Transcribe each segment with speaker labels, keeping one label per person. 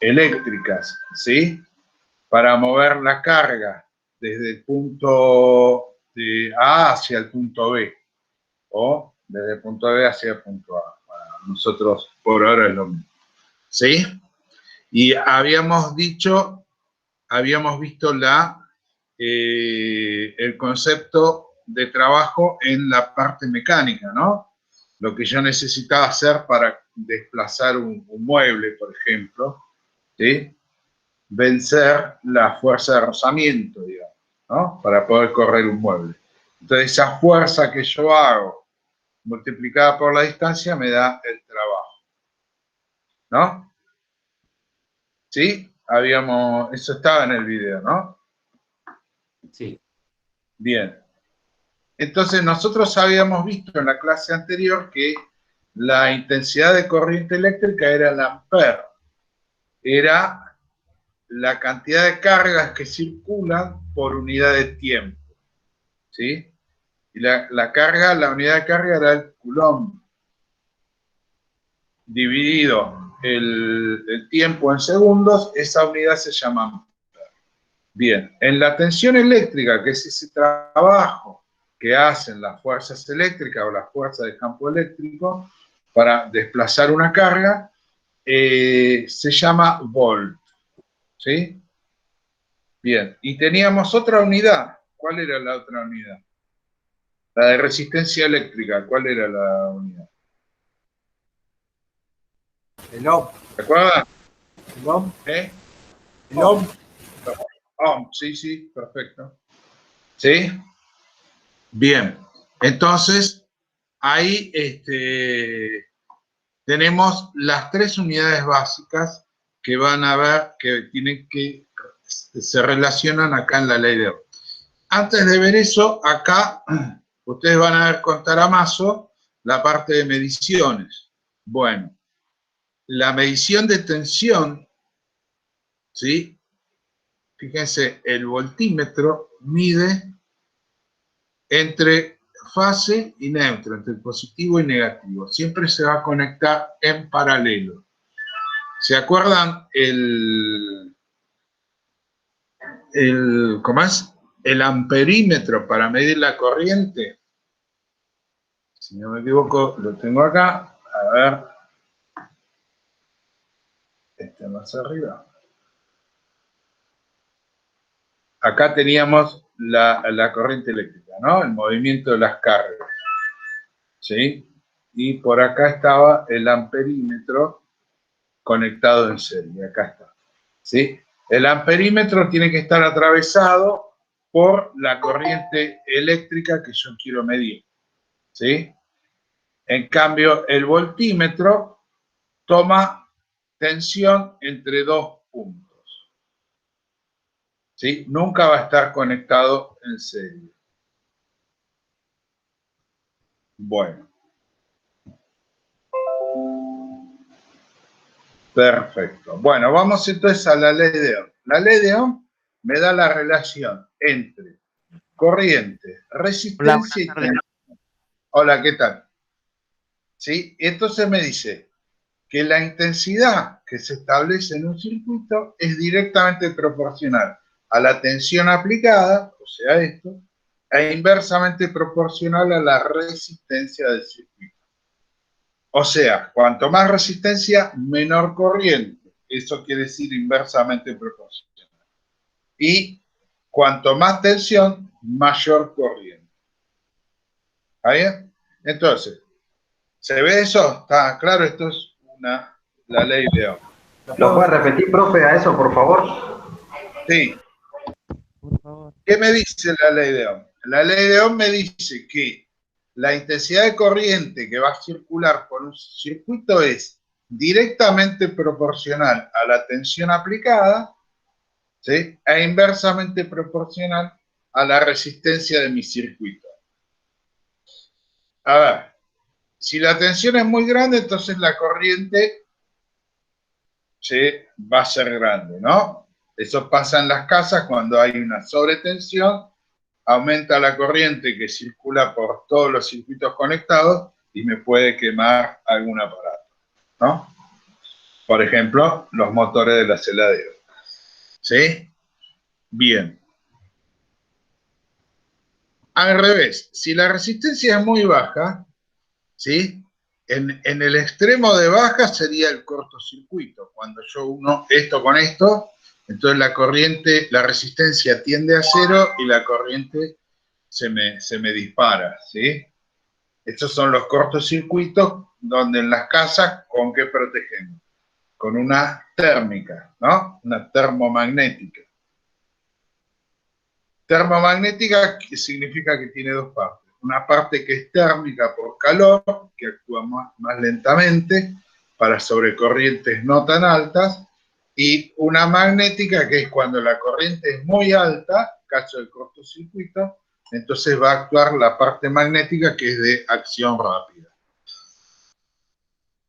Speaker 1: eléctricas, ¿sí? Para mover la carga desde el punto de A hacia el punto B, o desde el punto B hacia el punto A. Para nosotros, por ahora, es lo mismo, ¿sí? Y habíamos visto el concepto de trabajo en la parte mecánica, ¿no? Lo que yo necesitaba hacer para desplazar un mueble, por ejemplo, ¿sí? Vencer la fuerza de rozamiento, digamos, ¿no? Para poder correr un mueble. Entonces, esa fuerza que yo hago multiplicada por la distancia me da el trabajo, ¿no? ¿Sí? Eso estaba en el video, ¿no?
Speaker 2: Sí.
Speaker 1: Bien. Entonces, nosotros habíamos visto en la clase anterior que la intensidad de corriente eléctrica era el ampere. Era la cantidad de cargas que circulan por unidad de tiempo, ¿sí? Y la unidad de carga era el coulomb, dividido el tiempo en segundos, esa unidad se llama ampere. Bien, en la tensión eléctrica, que es ese trabajo que hacen las fuerzas eléctricas o las fuerzas de campo eléctrico para desplazar una carga, se llama volt, ¿sí? Bien, y teníamos otra unidad. ¿Cuál era la otra unidad? La de resistencia eléctrica. ¿Cuál era la unidad?
Speaker 3: El ohm.
Speaker 1: ¿Te acuerdas?
Speaker 3: El ohm.
Speaker 1: ¿Eh?
Speaker 3: El ohm.
Speaker 1: Ohm, sí, sí, perfecto. ¿Sí? Bien, entonces ahí tenemos las tres unidades básicas que van a ver, se relacionan acá en la ley de Ohm. Antes de ver eso, acá ustedes van a ver con Taramazo la parte de mediciones. Bueno, la medición de tensión, ¿sí? Fíjense, el voltímetro mide entre fase y neutro, entre positivo y negativo. Siempre se va a conectar en paralelo. ¿Se acuerdan ¿cómo es? El amperímetro para medir la corriente? Si no me equivoco, lo tengo acá. A ver. Más arriba. Acá teníamos la corriente eléctrica, ¿no? El movimiento de las cargas, ¿sí? Y por acá estaba el amperímetro conectado en serie, acá está, ¿sí? El amperímetro tiene que estar atravesado por la corriente eléctrica que yo quiero medir, ¿sí? En cambio, el voltímetro toma tensión entre dos puntos, ¿sí? Nunca va a estar conectado en serie. Bueno. Perfecto. Bueno, vamos entonces a la ley de Ohm. La ley de Ohm me da la relación entre corriente, resistencia y tensión. Hola, ¿qué tal? ¿Sí? Entonces me dice que la intensidad que se establece en un circuito es directamente proporcional a la tensión aplicada, o sea, esto, e inversamente proporcional a la resistencia del circuito. O sea, cuanto más resistencia, menor corriente. Eso quiere decir inversamente proporcional. Y cuanto más tensión, mayor corriente. ¿Está bien? Entonces, ¿se ve eso? ¿Está claro? Esto es la ley de Ohm.
Speaker 4: ¿Lo puede repetir, profe, a eso, por favor?
Speaker 1: Sí.
Speaker 2: Por favor.
Speaker 1: ¿Qué me dice la ley de Ohm? La ley de Ohm me dice que la intensidad de corriente que va a circular por un circuito es directamente proporcional a la tensión aplicada, ¿sí? E inversamente proporcional a la resistencia de mi circuito. A ver, si la tensión es muy grande, entonces la corriente, ¿sí?, va a ser grande, ¿no? Eso pasa en las casas cuando hay una sobretensión, aumenta la corriente que circula por todos los circuitos conectados y me puede quemar algún aparato, ¿no? Por ejemplo, los motores de las heladeras. ¿Sí? Bien. Al revés, si la resistencia es muy baja, ¿sí? En el extremo de baja sería el cortocircuito. Cuando yo uno esto con esto, entonces la corriente, la resistencia tiende a cero y la corriente se me dispara, ¿sí? Estos son los cortocircuitos donde en las casas, ¿con qué protegemos? Con una térmica, ¿no? Una termomagnética. Termomagnética significa que tiene dos partes. Una parte que es térmica por calor, que actúa más lentamente para sobrecorrientes no tan altas, y una magnética que es cuando la corriente es muy alta, caso del cortocircuito, entonces va a actuar la parte magnética que es de acción rápida.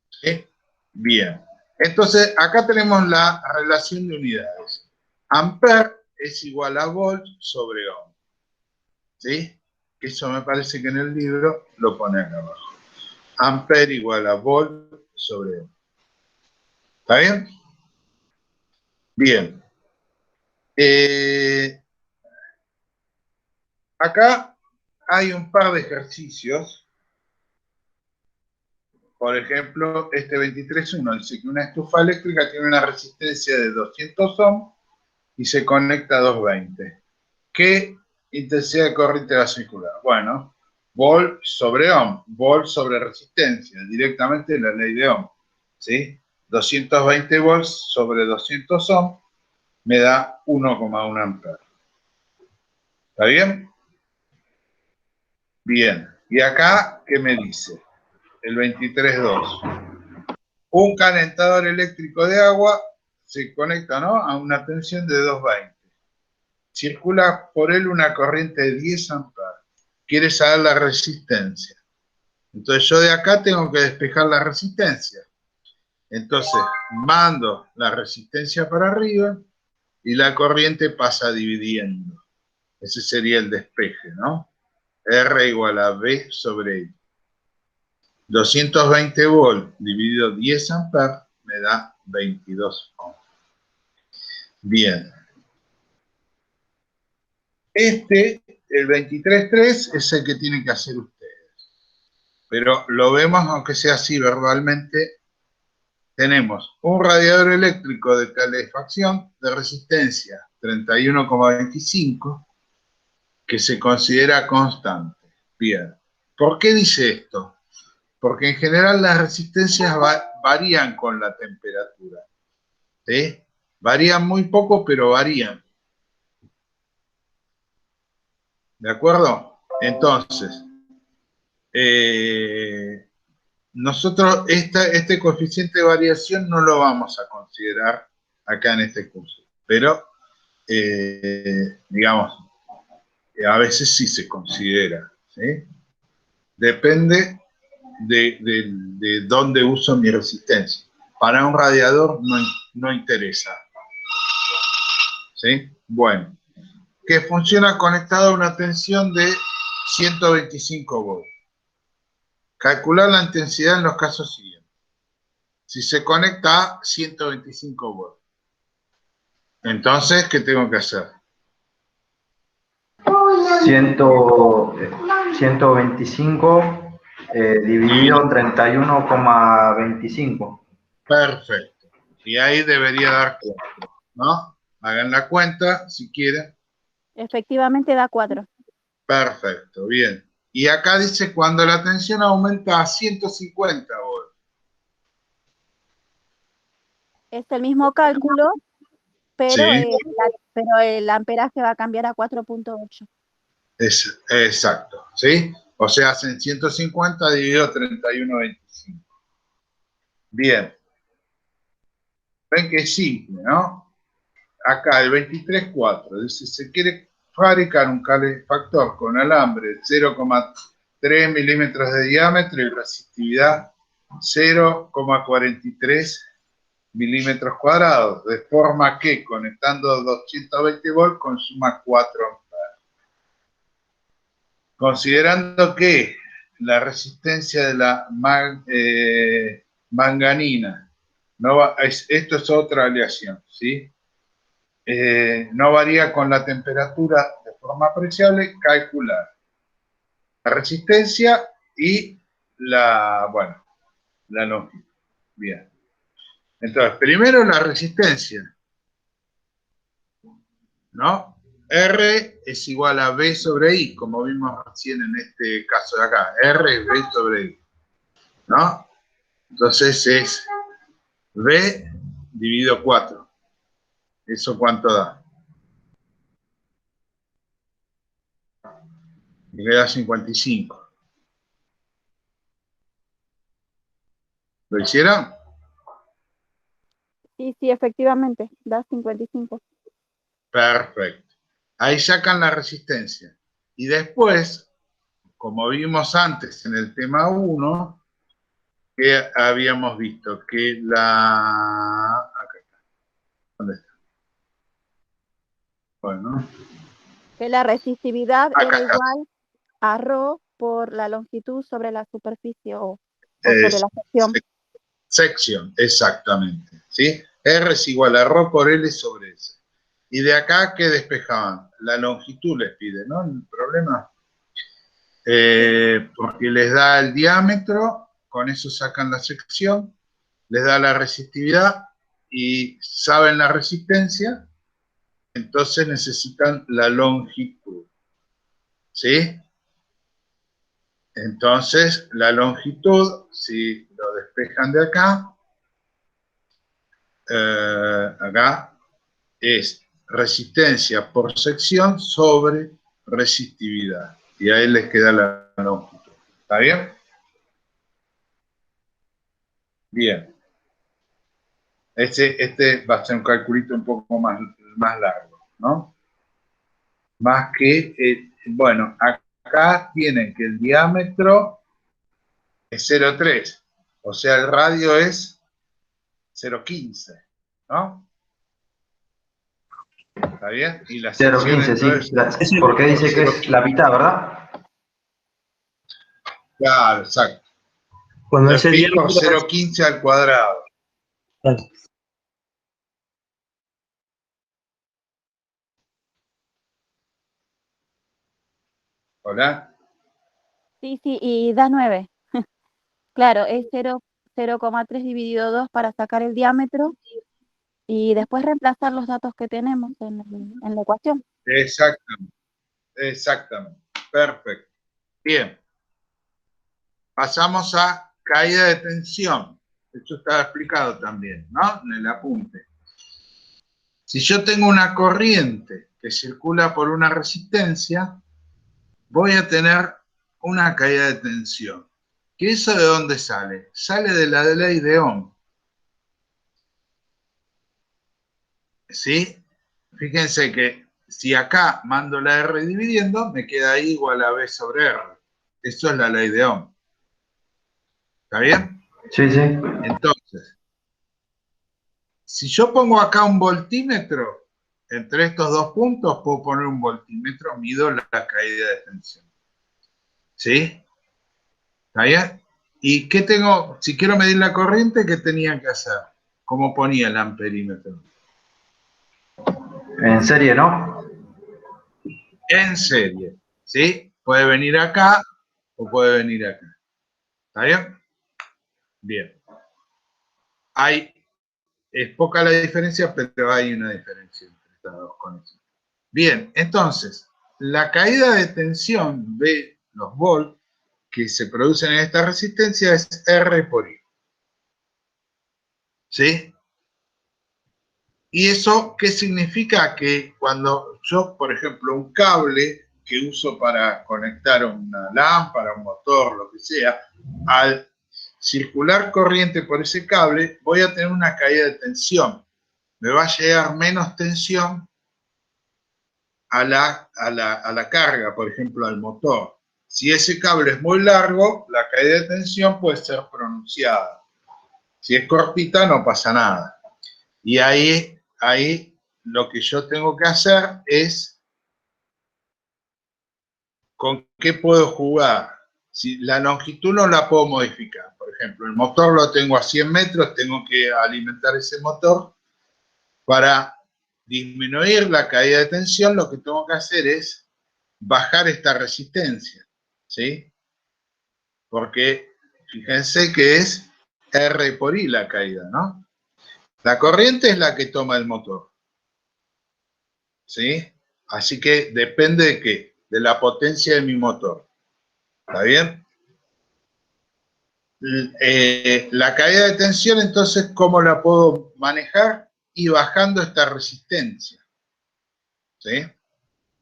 Speaker 1: ¿Sí? Bien. Entonces, acá tenemos la relación de unidades. Ampere es igual a volt sobre ohm. ¿Sí? Que eso me parece que en el libro lo pone acá abajo. Ampere igual a volt sobre ohm. ¿Está bien? Bien. Acá hay un par de ejercicios. Por ejemplo, este 23.1 dice que una estufa eléctrica tiene una resistencia de 200 ohms y se conecta a 220. ¿Qué intensidad de corriente va a circular? Bueno, volt sobre ohm, volt sobre resistencia, directamente la ley de Ohm, ¿sí? 220 volts sobre 200 ohm me da 1,1 amperes. ¿Está bien? Bien. ¿Y acá qué me dice? El 23.2. Un calentador eléctrico de agua se conecta, ¿no?, a una tensión de 220. Circula por él una corriente de 10 amperes. Quiere saber la resistencia. Entonces yo de acá tengo que despejar la resistencia. Entonces mando la resistencia para arriba y la corriente pasa dividiendo. Ese sería el despeje, ¿no? R igual a B sobre I. 220 volt dividido 10 amperes me da 22 ohms. Bien. El 23.3, es el que tienen que hacer ustedes. Pero lo vemos, aunque sea así verbalmente. Tenemos un radiador eléctrico de calefacción de resistencia 31,25 que se considera constante. Bien. ¿Por qué dice esto? Porque en general las resistencias varían con la temperatura. ¿Sí? Varían muy poco, pero varían. ¿De acuerdo? Entonces, nosotros este coeficiente de variación no lo vamos a considerar acá en este curso, pero digamos, a veces sí se considera, ¿sí? Depende de dónde uso mi resistencia. Para un radiador no interesa, ¿sí? Bueno, que funciona conectado a una tensión de 125 volts. Calcular la intensidad en los casos siguientes. Si se conecta a 125 volts, entonces, ¿qué tengo que hacer?
Speaker 4: 125 dividido 31,25.
Speaker 1: Perfecto. Y ahí debería dar 4, ¿no? Hagan la cuenta si quieren.
Speaker 5: Efectivamente da 4.
Speaker 1: Perfecto, bien. Y acá dice cuando la tensión aumenta a 150 volts.
Speaker 5: Es el mismo cálculo, pero,
Speaker 1: Sí,
Speaker 5: pero el amperaje va a cambiar a 4.8.
Speaker 1: exacto, ¿sí? O sea, hacen 150 dividido 31,25. Bien. Ven que es simple, ¿no? Acá el 23.4 dice, se quiere fabricar un calefactor con alambre de 0,3 milímetros de diámetro y resistividad 0,43 milímetros cuadrados, de forma que conectando 220 volts consuma 4 amperes. Considerando que la resistencia de la manganina Esto es otra aleación, ¿sí? No varía con la temperatura de forma apreciable, calcular la resistencia y la longitud. Bien. Entonces, primero la resistencia, ¿no? R es igual a B sobre I, como vimos recién en este caso de acá. R es B sobre I, ¿no? Entonces es B dividido 4. ¿Eso cuánto da? Me queda 55. ¿Lo hicieron?
Speaker 5: Sí, sí, efectivamente, da 55.
Speaker 1: Perfecto. Ahí sacan la resistencia. Y después, como vimos antes en el tema 1, que habíamos visto que acá está. ¿Dónde está? Bueno,
Speaker 5: Que la resistividad
Speaker 1: acá
Speaker 5: era
Speaker 1: está.
Speaker 5: igual a ρ por la longitud sobre la superficie o sobre la sección.
Speaker 1: Sección, exactamente. ¿Sí? R es igual a ρ por L sobre S. Y de acá, ¿qué despejaban? La longitud les pide, ¿no? El problema. Porque les da el diámetro, con eso sacan la sección, les da la resistividad y saben la resistencia, entonces necesitan la longitud. ¿Sí? Entonces, la longitud, si lo despejan de acá, acá es resistencia por sección sobre resistividad. Y ahí les queda la longitud. ¿Está bien? Bien. Este va a ser un calculito un poco más largo, ¿no? Más que, bueno, acá tienen que el diámetro es 0,3, o sea, el radio es 0,15, ¿no? ¿Está bien? Y la sección
Speaker 4: 0,15, sí.
Speaker 1: entonces
Speaker 4: Porque dice que es la mitad, ¿verdad?
Speaker 1: claro, exacto.
Speaker 2: Cuando
Speaker 1: Entonces
Speaker 2: ese
Speaker 1: pi por
Speaker 2: diámetro
Speaker 1: 0,15 al cuadrado. ¿Hola?
Speaker 5: Sí, sí, y da 9. Claro, es 0,3 dividido 2 para sacar el diámetro y después reemplazar los datos que tenemos en la ecuación.
Speaker 1: Exactamente, exactamente. Perfecto. Bien. Pasamos a caída de tensión. Esto está explicado también, ¿no? En el apunte. Si yo tengo una corriente que circula por una resistencia, voy a tener una caída de tensión. ¿Qué eso de dónde sale? Sale de la ley de Ohm. ¿Sí? Fíjense que si acá mando la R dividiendo, me queda I igual a B sobre R. Eso es la ley de Ohm. ¿Está bien?
Speaker 4: Sí, sí.
Speaker 1: Entonces, si yo pongo acá un voltímetro, entre estos dos puntos puedo poner un voltímetro, mido la caída de tensión. ¿Sí? ¿Está bien? ¿Y qué tengo? Si quiero medir la corriente, ¿qué tenía que hacer? ¿Cómo ponía el amperímetro?
Speaker 4: En serie, ¿no?
Speaker 1: En serie. ¿Sí? Puede venir acá o puede venir acá. ¿Está bien? Bien. Es poca la diferencia, pero hay una diferencia entre estas dos conexiones. Bien, entonces, la caída de tensión de los volts que se producen en esta resistencia es R por I. ¿Sí? ¿Y eso qué significa? Que cuando yo, por ejemplo, un cable que uso para conectar una lámpara, un motor, lo que sea, al circular corriente por ese cable, voy a tener una caída de tensión. Me va a llegar menos tensión a la carga, por ejemplo, al motor. Si ese cable es muy largo, la caída de tensión puede ser pronunciada. Si es cortita, no pasa nada. Y ahí lo que yo tengo que hacer es con qué puedo jugar. Si la longitud no la puedo modificar. Por ejemplo, el motor lo tengo a 100 metros, tengo que alimentar ese motor. Para disminuir la caída de tensión, lo que tengo que hacer es bajar esta resistencia, ¿sí? Porque fíjense que es R por I la caída, ¿no? La corriente es la que toma el motor, ¿sí? Así que depende de qué, de la potencia de mi motor. ¿Está bien? La caída de tensión, entonces, ¿cómo la puedo manejar? Y bajando esta resistencia, ¿sí?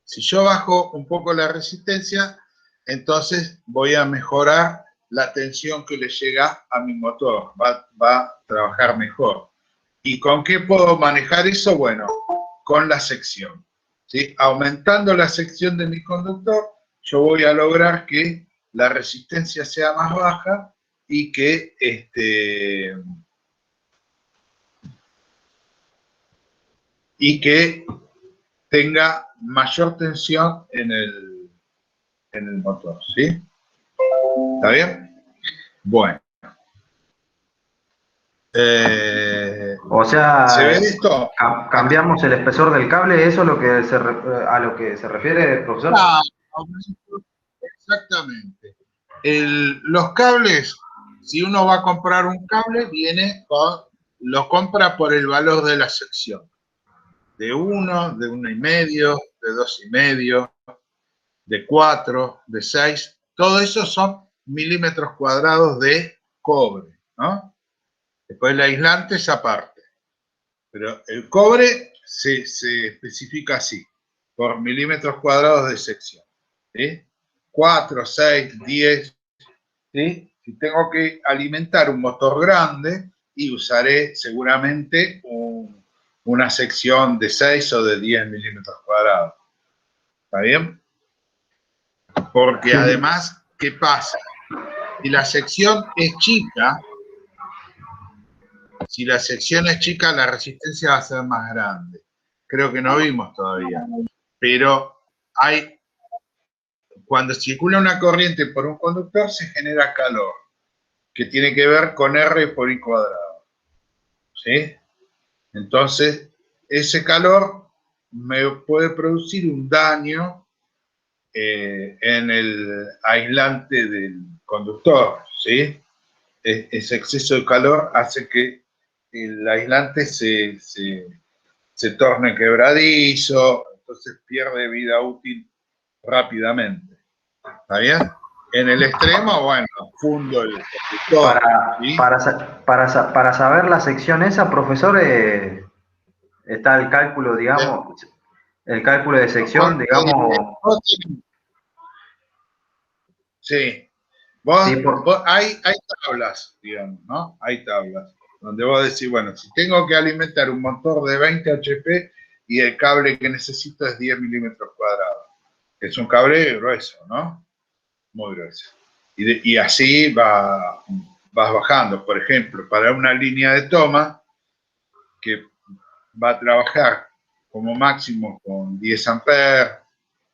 Speaker 1: Si yo bajo un poco la resistencia, entonces voy a mejorar la tensión que le llega a mi motor, va a trabajar mejor. ¿Y con qué puedo manejar eso? Bueno, con la sección, ¿sí? Aumentando la sección de mi conductor, yo voy a lograr que la resistencia sea más baja y que tenga mayor tensión en el motor, ¿sí? ¿Está bien? Bueno.
Speaker 4: O sea,
Speaker 1: ¿Se ve esto?
Speaker 4: cambiamos el espesor del cable, ¿eso es lo que a lo que se refiere, profesor?
Speaker 1: Ah, exactamente. Los cables, si uno va a comprar un cable, lo compra por el valor de la sección. De 1, de 1,5, de 2,5, de 4, de 6. Todo eso son milímetros cuadrados de cobre, ¿no? Después el aislante es aparte. Pero el cobre se especifica así, por milímetros cuadrados de sección, ¿sí? 4, 6, 10, ¿sí? Si tengo que alimentar un motor grande, y usaré seguramente una sección de 6 o de 10 milímetros cuadrados. ¿Está bien? Porque
Speaker 4: Sí.
Speaker 1: además, ¿qué pasa? Si la sección es chica, la resistencia va a ser más grande. Creo que no vimos todavía. Pero cuando circula una corriente por un conductor se genera calor, que tiene que ver con R por I cuadrado, ¿sí? Entonces, ese calor me puede producir un daño en el aislante del conductor, ¿sí? Ese exceso de calor hace que el aislante se torne quebradizo, entonces pierde vida útil rápidamente. ¿Está bien? En el extremo, bueno, fundo el conductor, ¿sí?
Speaker 4: Para saber la sección esa, profesor, está el cálculo, digamos, el cálculo de sección, digamos.
Speaker 1: Sí.
Speaker 4: Sí,
Speaker 1: Hay tablas, digamos, ¿no? Hay tablas donde vos decís, bueno, si tengo que alimentar un motor de 20 HP y el cable que necesito es 10 milímetros cuadrados, que es un cable grueso, ¿no? Muy grueso. Y así vas bajando. Por ejemplo, para una línea de toma que va a trabajar como máximo con 10 amperes,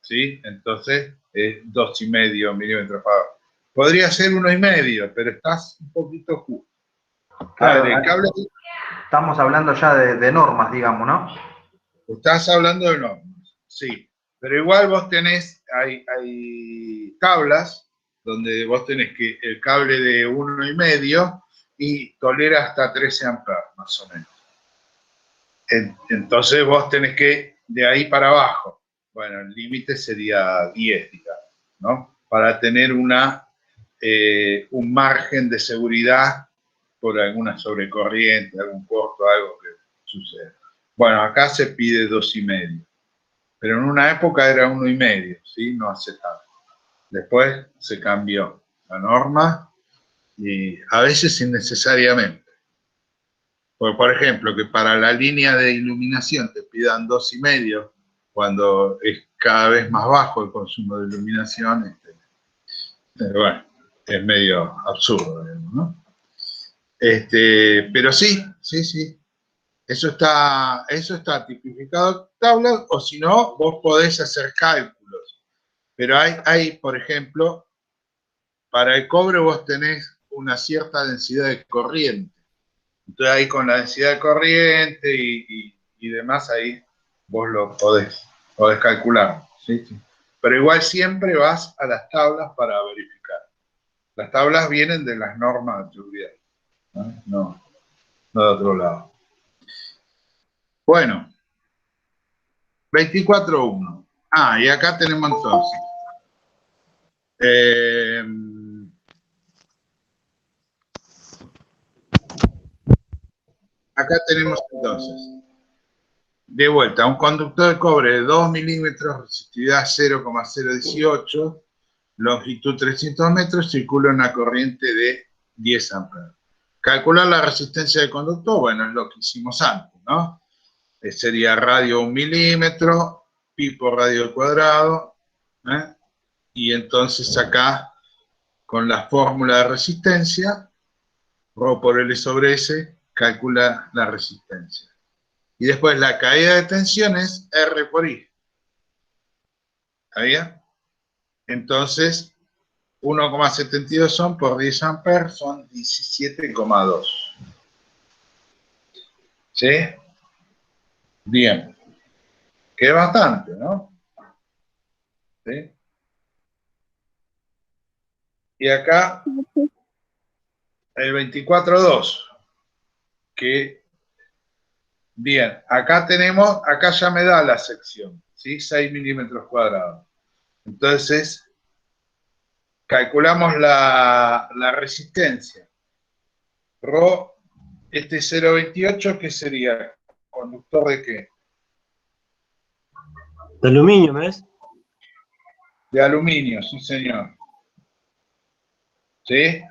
Speaker 1: ¿sí? Entonces es 2,5 milímetros cuadrados. Podría ser 1,5, pero estás un poquito justo.
Speaker 4: claro,
Speaker 1: El cable,
Speaker 4: estamos hablando ya de normas, digamos, ¿no?
Speaker 1: estás hablando de normas, sí. Pero igual vos hay tablas donde vos tenés que el cable de 1,5 y tolera hasta 13 amperes, más o menos. Entonces vos tenés que, de ahí para abajo, bueno, el límite sería 10, digamos, ¿no? Para tener un margen de seguridad por alguna sobrecorriente, algún corto, algo que suceda. Bueno, acá se pide 2,5, pero en una época era 1,5, ¿sí? No hace tanto. Después se cambió la norma y a veces innecesariamente. Por ejemplo, que para la línea de iluminación te pidan 2,5 cuando es cada vez más bajo el consumo de iluminación, bueno, es medio absurdo, digamos, ¿no? Pero sí, eso está tipificado en tablas, o si no, vos podés hacer cálculos. Pero por ejemplo, para el cobre vos tenés una cierta densidad de corriente. Entonces ahí con la densidad de corriente y demás, ahí vos lo podés calcular. ¿Sí? Sí. Pero igual siempre vas a las tablas para verificar. Las tablas vienen de las normas de seguridad, no de otro lado. Bueno, 24.1. Y acá tenemos entonces. Acá tenemos entonces, de vuelta, un conductor de cobre de 2 milímetros, resistividad 0,018, longitud 300 metros, circula una corriente de 10 amperes. Calcular la resistencia del conductor, bueno, es lo que hicimos antes, ¿no? Sería radio 1 milímetro, pi por radio al cuadrado, y entonces acá, con la fórmula de resistencia, Rho por L sobre S, calcula la resistencia. Y después la caída de tensión es R por I. ¿Está bien? Entonces, 1,72 Ohm por 10 amperes son 17,2. ¿Sí? Bien. Que es bastante, ¿no? ¿Sí? Y acá, el 24.2, que, bien, acá tenemos, acá ya me da la sección, ¿sí? 6 milímetros cuadrados. Entonces, calculamos la resistencia. Rho, este 0,28, ¿qué sería? ¿Conductor de qué?
Speaker 6: De aluminio, ¿ves?
Speaker 1: De aluminio, sí señor. ¿Sí?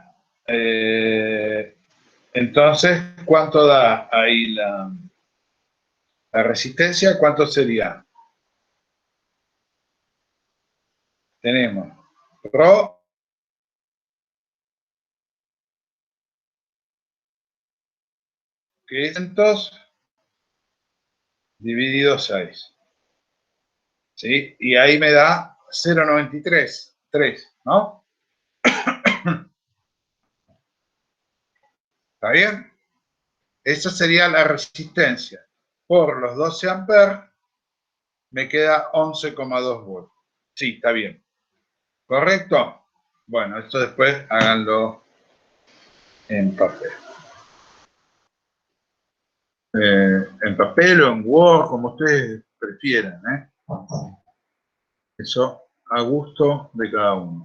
Speaker 1: Entonces, ¿cuánto da ahí la resistencia? ¿Cuánto sería? Tenemos Rho que es 200 dividido 6. ¿Sí? Y ahí me da 0,93, 3, ¿no? ¿Está bien? Esa sería la resistencia. Por los 12 amperes me queda 11,2 volts. Sí, está bien. ¿Correcto? Bueno, esto después háganlo en papel. En papel o en Word, como ustedes prefieran, ¿eh? Eso a gusto de cada uno.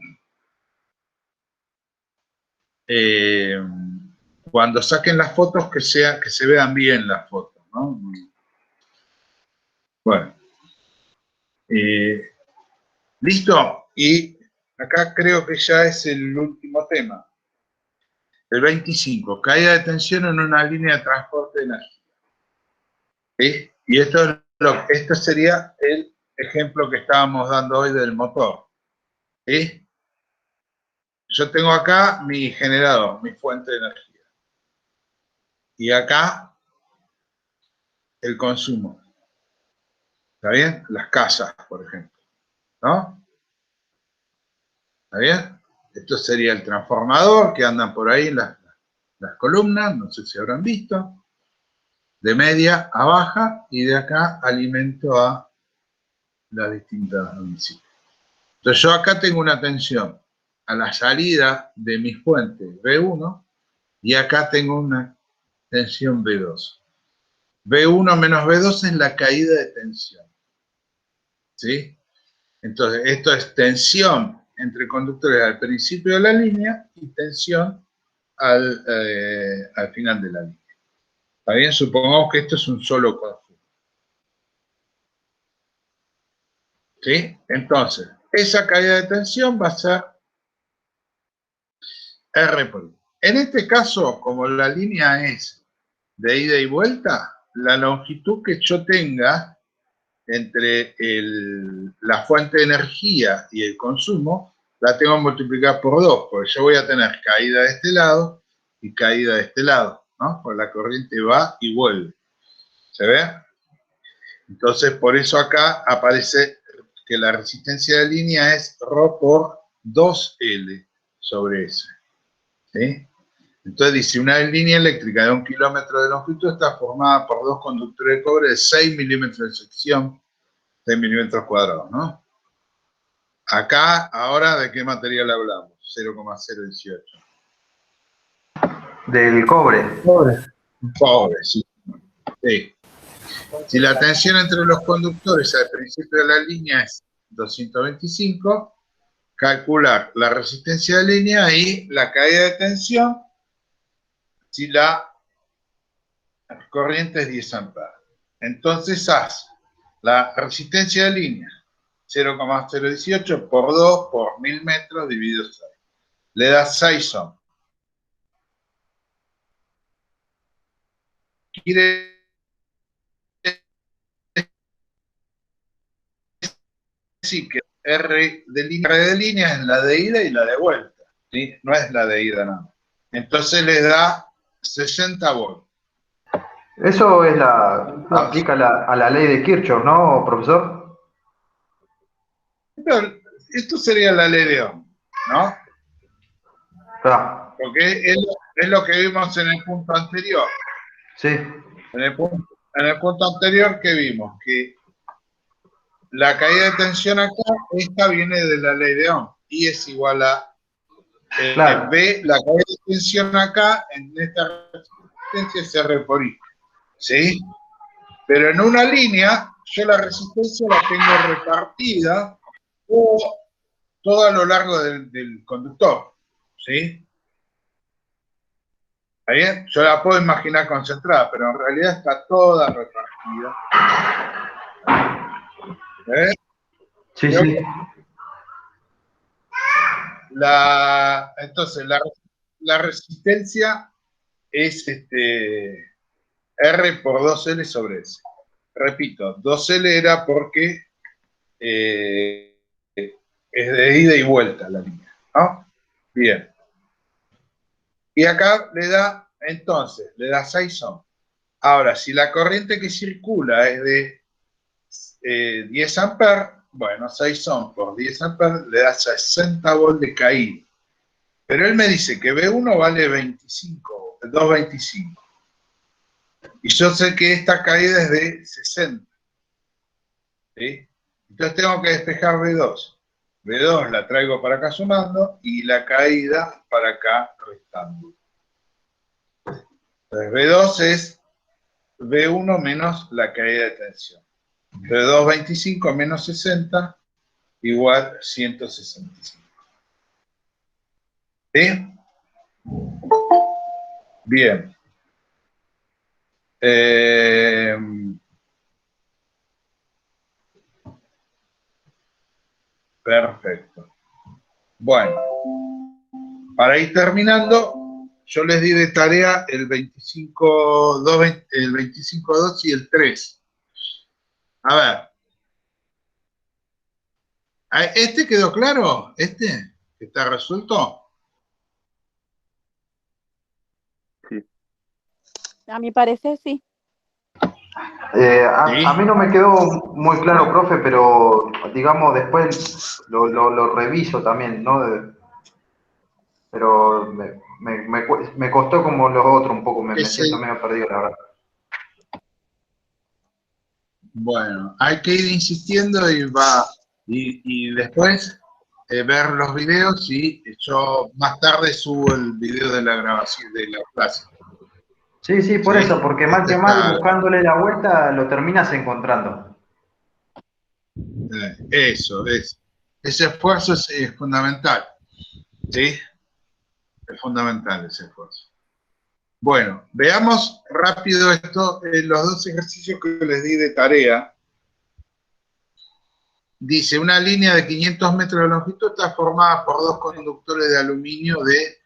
Speaker 1: Cuando saquen las fotos, que se vean bien las fotos, ¿no? Bueno. ¿Listo? Y acá creo que ya es el último tema. El 25, caída de tensión en una línea de transporte de energía. ¿Sí? Y esto sería el ejemplo que estábamos dando hoy del motor. ¿Sí? Yo tengo acá mi generador, mi fuente de energía. Y acá el consumo. ¿Está bien? Las casas, por ejemplo. ¿No? ¿Está bien? Esto sería el transformador que andan por ahí las columnas, no sé si habrán visto. De media a baja y de acá alimento a las distintas domicilios. Entonces yo acá tengo una tensión a la salida de mis fuentes V1 y acá tengo una tensión V2. V1 menos V2 es la caída de tensión. ¿Sí? Entonces esto es tensión entre conductores al principio de la línea y tensión al final de la línea. ¿Está bien? Supongamos que esto es un solo conjunto. ¿Sí? Entonces, esa caída de tensión va a ser R por I. En este caso, como la línea es de ida y vuelta, la longitud que yo tenga entre la fuente de energía y el consumo, la tengo que multiplicar por 2, porque yo voy a tener caída de este lado y caída de este lado, ¿no? Porque la corriente va y vuelve. ¿Se ve? Entonces, por eso acá aparece que la resistencia de línea es Rho por 2L sobre S. ¿sí? Entonces dice, una línea eléctrica de 1 kilómetro de longitud está formada por dos conductores de cobre de 6 milímetros de sección, 6 milímetros cuadrados, ¿no? Acá, ahora, ¿de qué material hablamos? 0,018.
Speaker 4: Del cobre.
Speaker 1: Cobre, sí. Sí. Si la tensión entre los conductores al principio de la línea es 225, calcular la resistencia de línea y la caída de tensión si la corriente es 10 amperes. Entonces haz la resistencia de línea 0,018 por 2 por 1000 metros dividido 6. Le das 6 ohms. Quiere decir que R de línea es la de ida y la de vuelta, ¿sí? No es la de ida nada. Entonces le da 60 volts.
Speaker 4: Eso es aplica a la ley de Kirchhoff, ¿no, profesor?
Speaker 1: Esto sería la ley de Ohm, ¿no?
Speaker 4: Ah,
Speaker 1: Porque es lo que vimos en el punto anterior.
Speaker 4: sí,
Speaker 1: En el punto anterior, ¿qué vimos? Que la caída de tensión acá, esta viene de la ley de Ohm. I es igual a
Speaker 4: claro.
Speaker 1: B, la caída de tensión acá, en esta resistencia es R por I. ¿Sí? Pero en una línea, yo la resistencia la tengo repartida todo a lo largo del conductor. ¿Sí? ¿Está bien? Yo la puedo imaginar concentrada, pero en realidad está toda repartida. ¿Eh?
Speaker 4: Sí, sí.
Speaker 1: Entonces, la resistencia es R por 2L sobre S. Repito, 2L era porque es de ida y vuelta la línea, ¿no? Bien. Y acá entonces, le da 6 ohms. Ahora, si la corriente que circula es de 10 amperes, bueno, 6 ohms por 10 amperes le da 60 volts de caída. Pero él me dice que B1 vale 25, 225. Y yo sé que esta caída es de 60. ¿Sí? Entonces tengo que despejar B2. B2 la traigo para acá sumando y la caída para acá restando. Entonces B2 es B1 menos la caída de tensión. Entonces 225 menos 60 igual 165. ¿Sí? Bien. Perfecto. Bueno, para ir terminando, yo les di de tarea el 25.2 el 25.2 y el 3. A ver. ¿Este quedó claro? ¿Este? ¿Está resuelto?
Speaker 5: A mi parecer, sí.
Speaker 4: A mí no me quedó muy claro, profe, pero digamos después lo reviso también, ¿no? Pero me costó como los otros un poco, me siento medio perdido, la verdad.
Speaker 1: Bueno, hay que ir insistiendo y después ver los videos y yo más tarde subo el video de la grabación de la clase.
Speaker 4: Sí, sí, por eso, porque mal que mal, buscándole la vuelta, lo terminas encontrando.
Speaker 1: Ese esfuerzo es fundamental, ¿sí? Es fundamental ese esfuerzo. Bueno, veamos rápido los dos ejercicios que les di de tarea. Dice, una línea de 500 metros de longitud está formada por dos conductores de aluminio de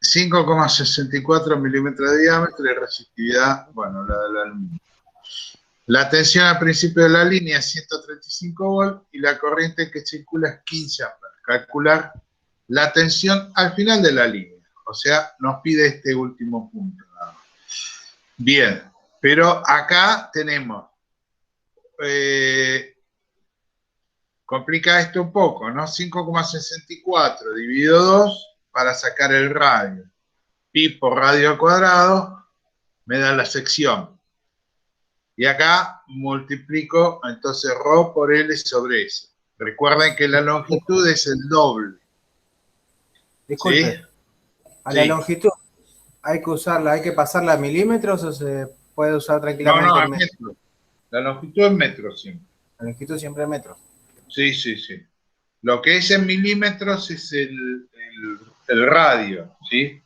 Speaker 1: 5,64 milímetros de diámetro y resistividad, bueno, la del aluminio. La tensión al principio de la línea es 135 volts y la corriente que circula es 15 amperes. Calcular la tensión al final de la línea. O sea, nos pide este último punto. Bien, pero acá tenemos, complica esto un poco, ¿no? 5,64 dividido 2 para sacar el radio. Pi por radio al cuadrado me da la sección. Y acá multiplico entonces ρ por L sobre S. Recuerden que la longitud es el doble.
Speaker 3: Disculpe.
Speaker 1: ¿Sí?
Speaker 3: A la
Speaker 1: Sí.
Speaker 3: longitud, ¿hay que usarla, hay que pasarla a milímetros o se puede usar tranquilamente
Speaker 1: No,
Speaker 3: en
Speaker 1: en
Speaker 3: metros?
Speaker 1: metros. La longitud es metros siempre.
Speaker 3: La longitud siempre en metros.
Speaker 1: Sí, sí, sí. Lo que es en milímetros es el radio, ¿sí?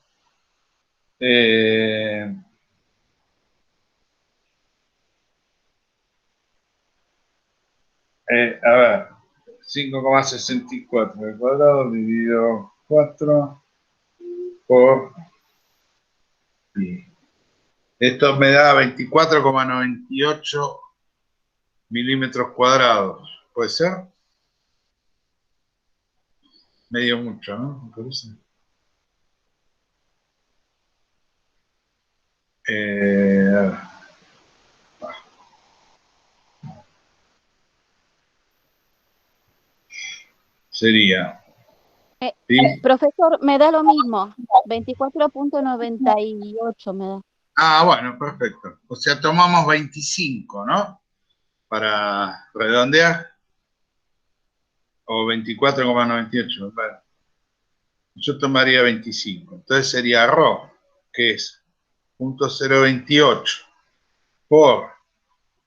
Speaker 1: A ver, 5,64 al cuadrado dividido 4 por pi. Esto me da 24,98 milímetros cuadrados. ¿Puede ser? Medio mucho, ¿no? Me parece. A ver. Sería. ¿Sí?
Speaker 5: Profesor, me da lo mismo. 24.98 me da.
Speaker 1: Ah, bueno, perfecto. O sea, tomamos 25, ¿no? Para redondear. O 24,98. Bueno, yo tomaría 25. Entonces sería ρ, que es 0.028 por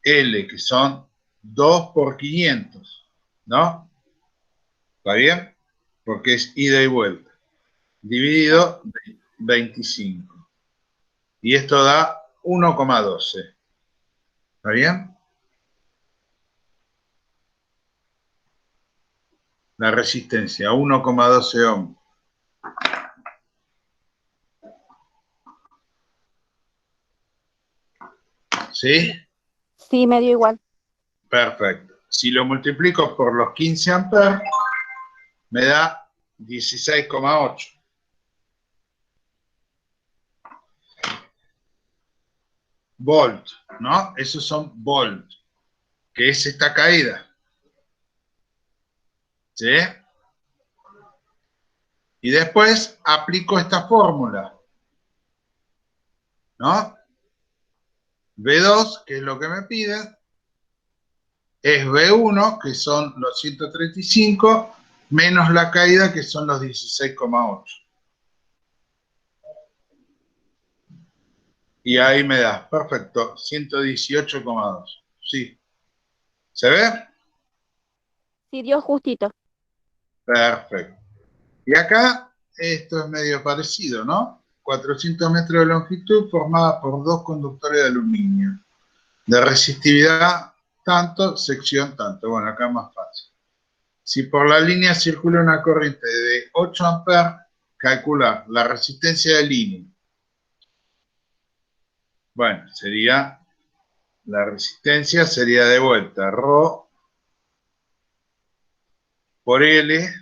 Speaker 1: L, que son 2 por 500, ¿no? ¿Está bien? Porque es ida y vuelta. Dividido 25. Y esto da 1,12. ¿Está bien? La resistencia, 1,12 ohm. ¿Sí?
Speaker 5: Sí, me dio igual.
Speaker 1: Perfecto. Si lo multiplico por los 15 amperes, me da 16,8. Volt, ¿no? Esos son volt, que es esta caída. ¿Sí? Y después aplico esta fórmula, ¿no? V2, que es lo que me piden, es V1, que son los 135, menos la caída, que son los 16,8. Y ahí me da, perfecto, 118,2. Sí. ¿Se ve?
Speaker 5: Sí, dio justito.
Speaker 1: Perfecto. Y acá, esto es medio parecido, ¿no? 400 metros de longitud formada por 2 conductores de aluminio. De resistividad tanto, sección tanto. Bueno, acá es más fácil. Si por la línea circula una corriente de 8 amperes, calcular la resistencia de línea. Bueno, sería, la resistencia sería de vuelta, ρ por L,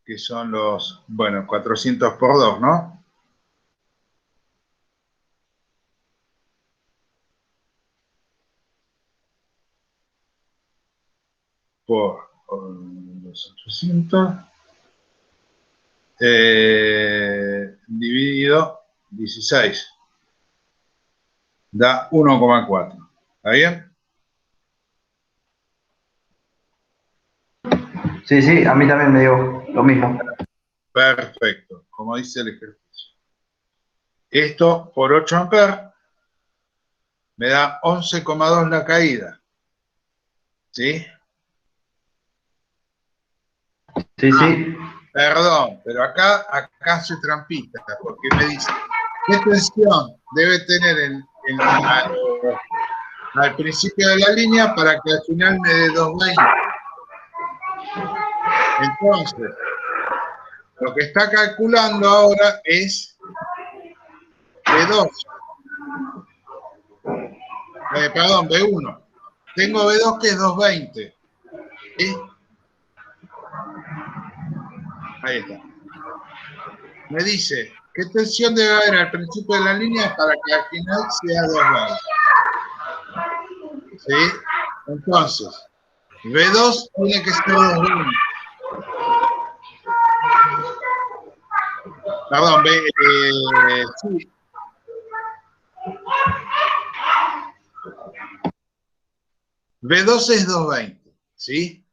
Speaker 1: que son los, bueno, 400 por 2, ¿no? Por los 800 dividido 16 da 1,4. ¿Está bien?
Speaker 4: Sí, sí, a mí también me dio lo mismo.
Speaker 1: Perfecto, como dice el ejercicio. Esto por 8 amperes me da 11,2 la caída. ¿Sí?
Speaker 4: Sí, sí.
Speaker 1: Perdón, pero acá se trampita, porque me dice, ¿qué tensión debe tener al principio de la línea para que al final me dé 220? Entonces, lo que está calculando ahora es B2. Perdón, B1. Tengo B2 que es 220. ¿Sí? Ahí está. Me dice, ¿qué tensión debe haber al principio de la línea para que al final sea 220? ¿Sí? Entonces, B2 tiene que ser 220. Perdón, sí. B2 es 220, ¿sí?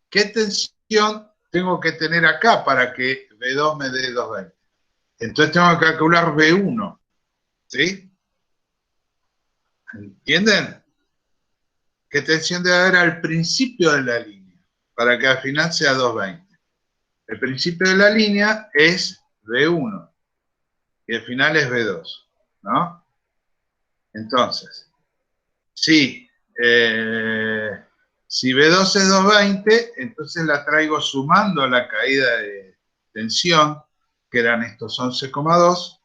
Speaker 1: ¿Qué tensión tengo que tener acá para que B2 me dé 220? Entonces tengo que calcular B1, ¿sí? ¿Entienden? ¿Qué tensión debe haber al principio de la línea para que al final sea 220? El principio de la línea es B1 y el final es B2, ¿no? Entonces, si B2 es 220, entonces la traigo sumando la caída de tensión, que eran estos 11,2,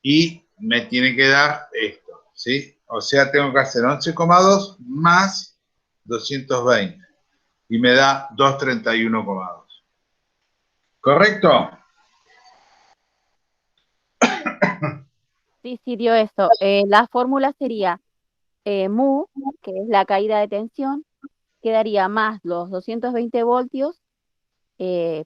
Speaker 1: y me tiene que dar esto, ¿sí? O sea, tengo que hacer 11,2 más 220, y me da 231,2. ¿Correcto?
Speaker 5: Sí, sí, dio eso. La fórmula sería mu, que es la caída de tensión, quedaría más los 220 voltios.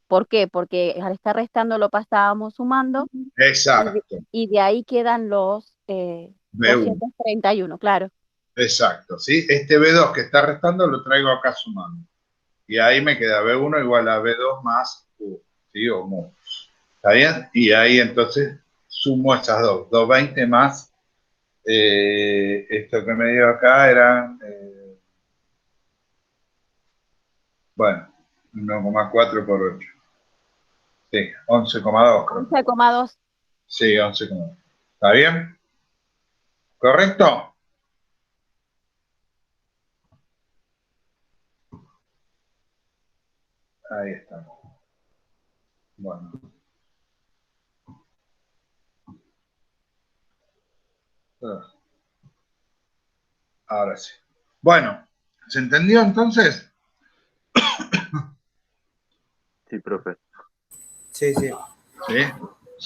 Speaker 5: ¿Por qué? Porque al estar restando lo pasábamos sumando
Speaker 1: Exacto.
Speaker 5: y de ahí quedan los
Speaker 1: B1.
Speaker 5: 231, claro.
Speaker 1: Exacto, ¿sí? Este B2 que está restando lo traigo acá sumando. Y ahí me queda B1 igual a B2 más U, ¿sí? O mu. ¿Está bien? Y ahí entonces sumo esas dos. 220 más esto que me dio acá era, bueno, 1,4 por 8. Sí, 11,2 creo.
Speaker 5: 11,2.
Speaker 1: Sí, 11,2. ¿Está bien? ¿Correcto? Ahí estamos. Bueno. Ahora sí. Bueno, ¿se entendió entonces?
Speaker 4: Sí, profe.
Speaker 3: Sí, sí.
Speaker 1: Sí.